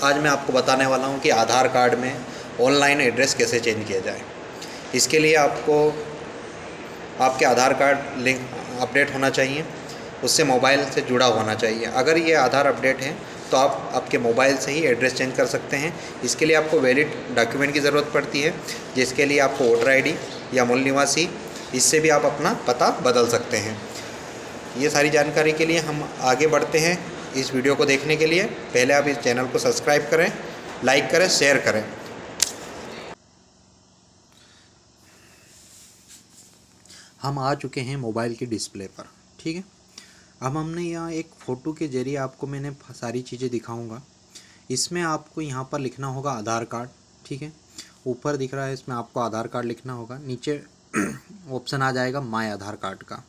आज मैं आपको बताने वाला हूं कि आधार कार्ड में ऑनलाइन एड्रेस कैसे चेंज किया जाए। इसके लिए आपको आपके आधार कार्ड लिंक अपडेट होना चाहिए, उससे मोबाइल से जुड़ा होना चाहिए। अगर ये आधार अपडेट है तो आप आपके मोबाइल से ही एड्रेस चेंज कर सकते हैं। इसके लिए आपको वैलिड डॉक्यूमेंट की ज़रूरत पड़ती है, जिसके लिए आपको वोटर आईडी या मूल निवासी, इससे भी आप अपना पता बदल सकते हैं। ये सारी जानकारी के लिए हम आगे बढ़ते हैं। इस वीडियो को देखने के लिए पहले आप इस चैनल को सब्सक्राइब करें, लाइक करें, शेयर करें। हम आ चुके हैं मोबाइल की डिस्प्ले पर, ठीक है। अब हमने यहाँ एक फ़ोटो के ज़रिए आपको मैंने सारी चीज़ें दिखाऊंगा। इसमें आपको यहाँ पर लिखना होगा आधार कार्ड, ठीक है। ऊपर दिख रहा है, इसमें आपको आधार कार्ड लिखना होगा। नीचे ऑप्शन आ जाएगा माय आधार कार्ड का।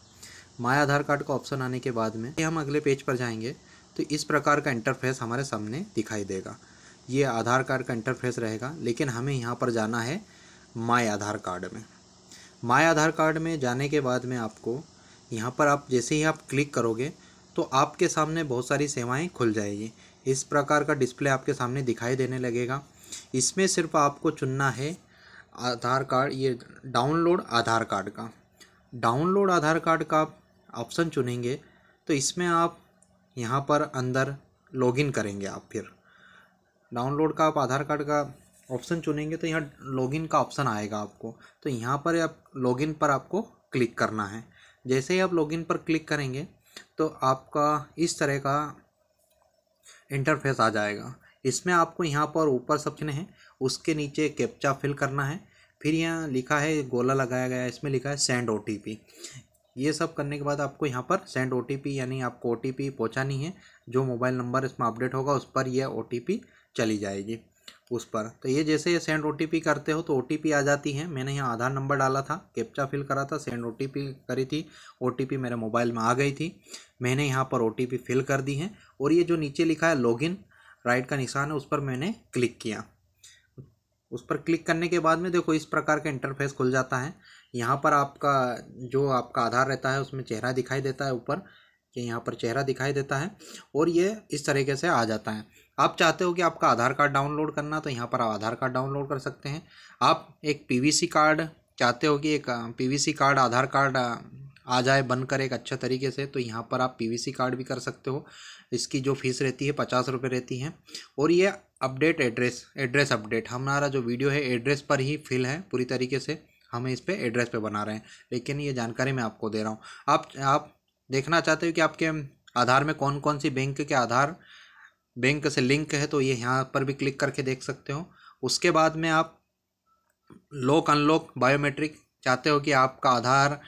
माय आधार कार्ड का ऑप्शन आने के बाद में हम अगले पेज पर जाएंगे तो इस प्रकार का इंटरफेस हमारे सामने दिखाई देगा। ये आधार कार्ड का इंटरफेस रहेगा, लेकिन हमें यहाँ पर जाना है माय आधार कार्ड में। माय आधार कार्ड में जाने के बाद में आपको यहाँ पर आप जैसे ही आप क्लिक करोगे तो आपके सामने बहुत सारी सेवाएं खुल जाएगी। इस प्रकार का डिस्प्ले आपके सामने दिखाई देने लगेगा। इसमें सिर्फ आपको चुनना है आधार कार्ड, ये डाउनलोड आधार कार्ड का। डाउनलोड आधार कार्ड का ऑप्शन चुनेंगे तो इसमें आप यहाँ पर अंदर लॉगिन करेंगे। आप फिर डाउनलोड का आप आधार कार्ड का ऑप्शन चुनेंगे तो यहाँ लॉगिन का ऑप्शन आएगा आपको। तो यहाँ पर आप लॉगिन पर आपको क्लिक करना है। जैसे ही आप लॉगिन पर क्लिक करेंगे तो आपका इस तरह का इंटरफेस आ जाएगा। इसमें आपको यहाँ पर ऊपर सब है, उसके नीचे कैप्चा फिल करना है। फिर यहाँ लिखा है, गोला लगाया गया है, इसमें लिखा है सेंड OTP। ये सब करने के बाद आपको यहाँ पर सेंड OTP, यानी आपको OTP पहुँचानी है। जो मोबाइल नंबर इसमें अपडेट होगा उस पर यह OTP चली जाएगी उस पर। तो ये जैसे ये सेंड OTP करते हो तो OTP आ जाती है। मैंने यहाँ आधार नंबर डाला था, कैप्चा फिल करा था, सेंड OTP करी थी, OTP मेरे मोबाइल में आ गई थी। मैंने यहाँ पर OTP फिल कर दी है और ये जो नीचे लिखा है लॉगिन, राइट का निशान है, उस पर मैंने क्लिक किया। उस पर क्लिक करने के बाद में देखो इस प्रकार का इंटरफेस खुल जाता है। यहाँ पर आपका जो आपका आधार रहता है उसमें चेहरा दिखाई देता है ऊपर, कि यहाँ पर चेहरा दिखाई देता है और ये इस तरीके से आ जाता है। आप चाहते हो कि आपका आधार कार्ड डाउनलोड करना, तो यहाँ पर आप आधार कार्ड डाउनलोड कर सकते हैं। आप एक PVC कार्ड चाहते हो कि एक PVC कार्ड आधार कार्ड आ जाए बनकर एक अच्छा तरीके से, तो यहाँ पर आप PVC कार्ड भी कर सकते हो। इसकी जो फीस रहती है 50 रुपये रहती है। और ये अपडेट एड्रेस अपडेट, हमारा जो वीडियो है एड्रेस पर ही फिल है पूरी तरीके से। हमें इस पे एड्रेस पे बना रहे हैं, लेकिन ये जानकारी मैं आपको दे रहा हूँ। आप देखना चाहते हो कि आपके आधार में कौन कौन सी बैंक के आधार बैंक से लिंक है, तो ये यहाँ पर भी क्लिक करके देख सकते हो। उसके बाद में आप लॉक अनलॉक बायोमेट्रिक चाहते हो कि आपका आधार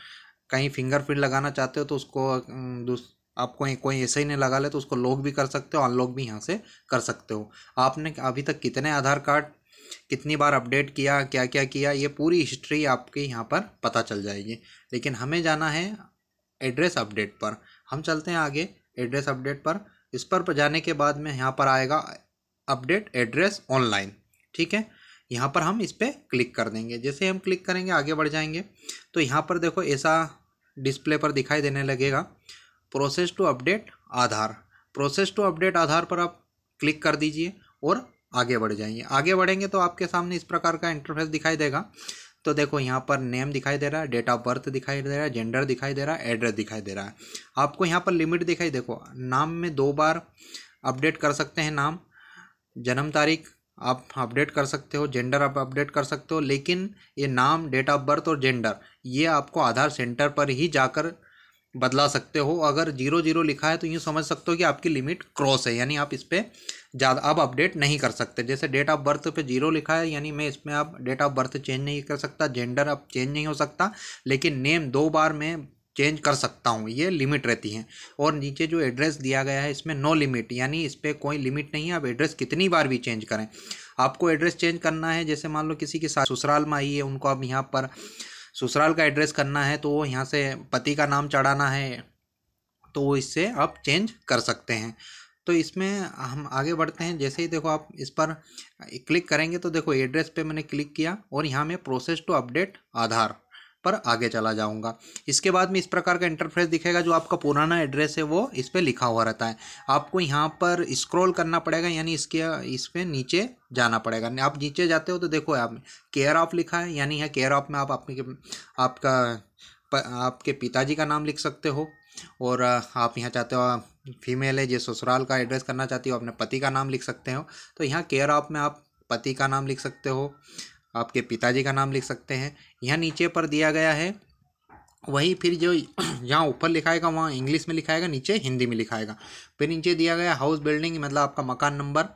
कहीं फिंगरप्रिंट लगाना चाहते हो तो उसको आपको कोई ऐसे ही नहीं लगा ले तो उसको लॉक भी कर सकते हो, अनलॉक भी यहाँ से कर सकते हो। आपने अभी तक कितने आधार कार्ड कितनी बार अपडेट किया, क्या क्या किया, ये पूरी हिस्ट्री आपके यहाँ पर पता चल जाएगी। लेकिन हमें जाना है एड्रेस अपडेट पर। हम चलते हैं आगे एड्रेस अपडेट पर। इस पर जाने के बाद में यहाँ पर आएगा अपडेट एड्रेस ऑनलाइन, ठीक है। यहाँ पर हम इस पर क्लिक कर देंगे। जैसे हम क्लिक करेंगे आगे बढ़ जाएंगे तो यहाँ पर देखो ऐसा डिस्प्ले पर दिखाई देने लगेगा, process to update Aadhaar. Process to update Aadhaar पर आप क्लिक कर दीजिए और आगे बढ़ जाइए। आगे बढ़ेंगे तो आपके सामने इस प्रकार का इंटरफेस दिखाई देगा। तो देखो यहाँ पर नेम दिखाई दे रहा है, डेट ऑफ बर्थ दिखाई दे रहा है, जेंडर दिखाई दे रहा है, एड्रेस दिखाई दे रहा है। आपको यहाँ पर लिमिट दिखाई, देखो नाम में 2 बार अपडेट कर सकते हैं नाम, जन्म तारीख आप अपडेट कर सकते हो, जेंडर आप अपडेट कर सकते हो। लेकिन ये नाम, डेट ऑफ बर्थ और जेंडर ये आपको आधार सेंटर पर ही जाकर बदला सकते हो। अगर 00 लिखा है तो यूँ समझ सकते हो कि आपकी लिमिट क्रॉस है, यानी आप इस पर ज़्यादा अब अपडेट नहीं कर सकते। जैसे डेट ऑफ बर्थ पे 0 लिखा है, यानी मैं इसमें आप डेट ऑफ बर्थ चेंज नहीं कर सकता, जेंडर अब चेंज नहीं हो सकता, लेकिन नेम 2 बार मैं चेंज कर सकता हूँ, ये लिमिट रहती है। और नीचे जो एड्रेस दिया गया है इसमें नो लिमिट, यानी इस पर कोई लिमिट नहीं है, आप एड्रेस कितनी बार भी चेंज करें। आपको एड्रेस चेंज करना है, जैसे मान लो किसी की ससुराल में आई है, उनको अब यहाँ पर ससुराल का एड्रेस करना है, तो वो यहाँ से पति का नाम चढ़ाना है, तो वो इससे आप चेंज कर सकते हैं। तो इसमें हम आगे बढ़ते हैं। जैसे ही देखो आप इस पर क्लिक करेंगे तो देखो एड्रेस पे मैंने क्लिक किया और यहाँ में प्रोसेस टू अपडेट आधार, पर आगे चला जाऊंगा। इसके बाद में इस प्रकार का इंटरफेस दिखेगा, जो आपका पुराना एड्रेस है वो इस पर लिखा हुआ रहता है। आपको यहाँ पर स्क्रॉल करना पड़ेगा, यानी इस पे नीचे जाना पड़ेगा। आप नीचे जाते हो तो देखो आप केयर ऑफ लिखा है, यानी यहाँ केयर ऑफ में आप आपका आपके पिताजी का नाम लिख सकते हो। और आप यहाँ चाहते हो फीमेल है जो ससुराल का एड्रेस करना चाहती हो, अपने पति का नाम लिख सकते हो। तो यहाँ केयर ऑफ में आप पति का नाम लिख सकते हो, आपके पिताजी का नाम लिख सकते हैं। यहाँ नीचे पर दिया गया है वही, फिर जो जहाँ ऊपर लिखाएगा वहाँ इंग्लिश में लिखाएगा, नीचे हिंदी में लिखाएगा। फिर नीचे दिया गया हाउस बिल्डिंग, मतलब आपका मकान नंबर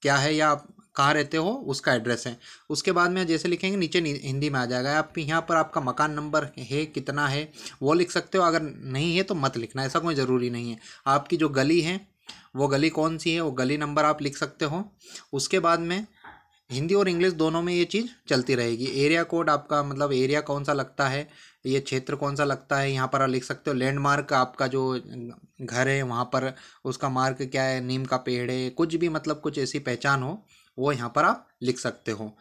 क्या है या आप कहाँ रहते हो उसका एड्रेस है। उसके बाद में जैसे लिखेंगे नीचे हिंदी में आ जाएगा। आप यहाँ पर आपका मकान नंबर है कितना है वो लिख सकते हो, अगर नहीं है तो मत लिखना, ऐसा कोई ज़रूरी नहीं है। आपकी जो गली है वो गली कौन सी है वो गली नंबर आप लिख सकते हो। उसके बाद में हिंदी और इंग्लिश दोनों में ये चीज़ चलती रहेगी। एरिया कोड आपका मतलब एरिया कौन सा लगता है, ये क्षेत्र कौन सा लगता है, यहाँ पर आप लिख सकते हो। लैंडमार्क आपका जो घर है वहाँ पर उसका मार्क क्या है, नीम का पेड़ है, कुछ भी मतलब कुछ ऐसी पहचान हो वो यहाँ पर आप लिख सकते हो।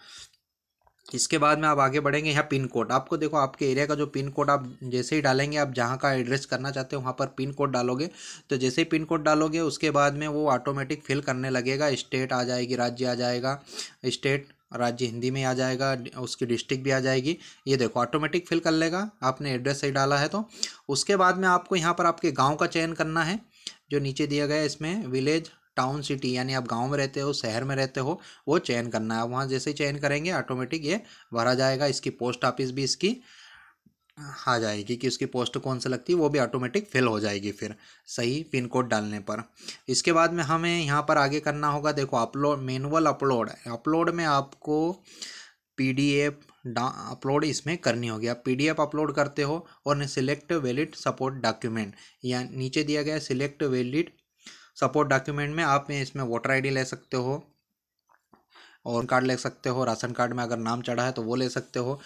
इसके बाद में आप आगे बढ़ेंगे। यहाँ पिन कोड आपको देखो, आपके एरिया का जो पिन कोड आप जैसे ही डालेंगे, आप जहाँ का एड्रेस करना चाहते हो वहाँ पर पिन कोड डालोगे, तो जैसे ही पिन कोड डालोगे उसके बाद में वो ऑटोमेटिक फिल करने लगेगा। स्टेट आ जाएगी, राज्य आ जाएगा, स्टेट राज्य हिंदी में आ जाएगा, उसकी डिस्ट्रिक्ट भी आ जाएगी। ये देखो ऑटोमेटिक फिल कर लेगा, आपने एड्रेस सही डाला है तो। उसके बाद में आपको यहाँ पर आपके गाँव का चयन करना है, जो नीचे दिया गया है इसमें विलेज टाउन सिटी, यानी आप गांव में रहते हो शहर में रहते हो वो चयन करना है। वहाँ जैसे ही चयन करेंगे ऑटोमेटिक ये भरा जाएगा। इसकी पोस्ट ऑफिस भी इसकी आ जाएगी कि उसकी पोस्ट कौन सी लगती है, वो भी ऑटोमेटिक फिल हो जाएगी फिर सही पिन कोड डालने पर। इसके बाद में हमें यहाँ पर आगे करना होगा, देखो अपलोड, मैनुअल अपलोड। अपलोड में आपको पीडीएफ अपलोड इसमें करनी होगी। आप पीडीएफ अपलोड करते हो और सिलेक्ट वैलिड सपोर्ट डॉक्यूमेंट, या नीचे दिया गया सिलेक्ट वैलिड सपोर्ट डॉक्यूमेंट में आप इसमें वोटर आईडी ले सकते हो और कार्ड ले सकते हो, राशन कार्ड में अगर नाम चढ़ा है तो वो ले सकते हो,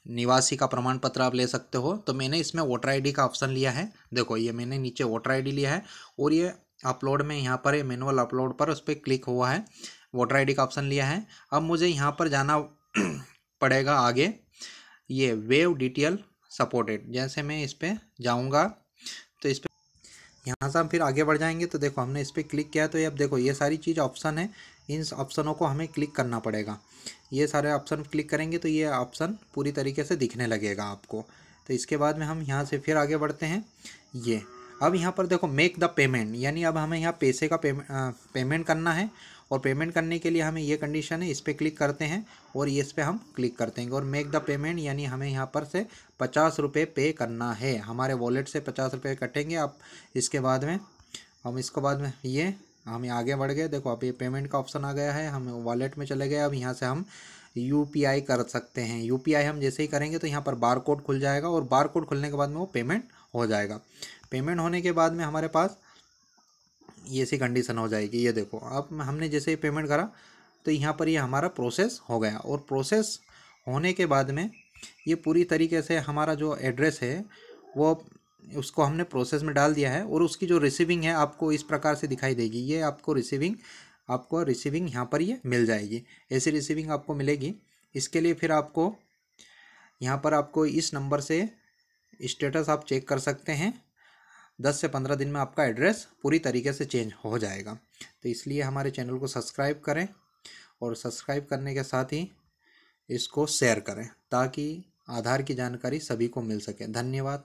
निवासी का प्रमाण पत्र आप ले सकते हो। तो मैंने इसमें वोटर आईडी का ऑप्शन लिया है, देखो ये मैंने नीचे वोटर आईडी लिया है और ये अपलोड में यहाँ पर मैनुअल अपलोड पर उस पर क्लिक हुआ है, वोटर आईडी का ऑप्शन लिया है। अब मुझे यहाँ पर जाना पड़ेगा आगे, ये वेव डिटेल सपोर्टेड, जैसे मैं इस पर जाऊँगा तो इस यहाँ से हम फिर आगे बढ़ जाएंगे। तो देखो हमने इस पर क्लिक किया तो ये अब देखो ये सारी चीज़ ऑप्शन है, इन ऑप्शनों को हमें क्लिक करना पड़ेगा। ये सारे ऑप्शन क्लिक करेंगे तो ये ऑप्शन पूरी तरीके से दिखने लगेगा आपको। तो इसके बाद में हम यहाँ से फिर आगे बढ़ते हैं। ये अब यहाँ पर देखो मेक द पेमेंट, यानी अब हमें यहाँ पैसे का पेमेंट करना है। और पेमेंट करने के लिए हमें ये कंडीशन है, इस पर क्लिक करते हैं और ये इस पर हम क्लिक करते हैं और मेक द पेमेंट, यानी हमें यहाँ पर से 50 रुपये पे करना है। हमारे वॉलेट से 50 रुपये कटेंगे। आप इसके बाद में हम इसके बाद में ये हम आगे बढ़ गए। देखो अब ये पेमेंट का ऑप्शन आ गया है, हम वॉलेट में चले गए। अब यहाँ से हम यूपीआई कर सकते हैं। यूपीआई हम जैसे ही करेंगे तो यहाँ पर बार कोड खुल जाएगा और बार कोड खुलने के बाद में वो पेमेंट हो जाएगा। पेमेंट होने के बाद में हमारे पास ये सी कंडीशन हो जाएगी। ये देखो अब हमने जैसे ही पेमेंट करा तो यहाँ पर ये हमारा प्रोसेस हो गया। और प्रोसेस होने के बाद में ये पूरी तरीके से हमारा जो एड्रेस है वो उसको हमने प्रोसेस में डाल दिया है। और उसकी जो रिसीविंग है आपको इस प्रकार से दिखाई देगी। ये आपको रिसीविंग यहाँ पर ये मिल जाएगी, ऐसी रिसीविंग आपको मिलेगी। इसके लिए फिर आपको यहाँ पर आपको इस नंबर से स्टेटस आप चेक कर सकते हैं। 10 से 15 दिन में आपका एड्रेस पूरी तरीके से चेंज हो जाएगा। तो इसलिए हमारे चैनल को सब्सक्राइब करें और सब्सक्राइब करने के साथ ही इसको शेयर करें ताकि आधार की जानकारी सभी को मिल सके। धन्यवाद।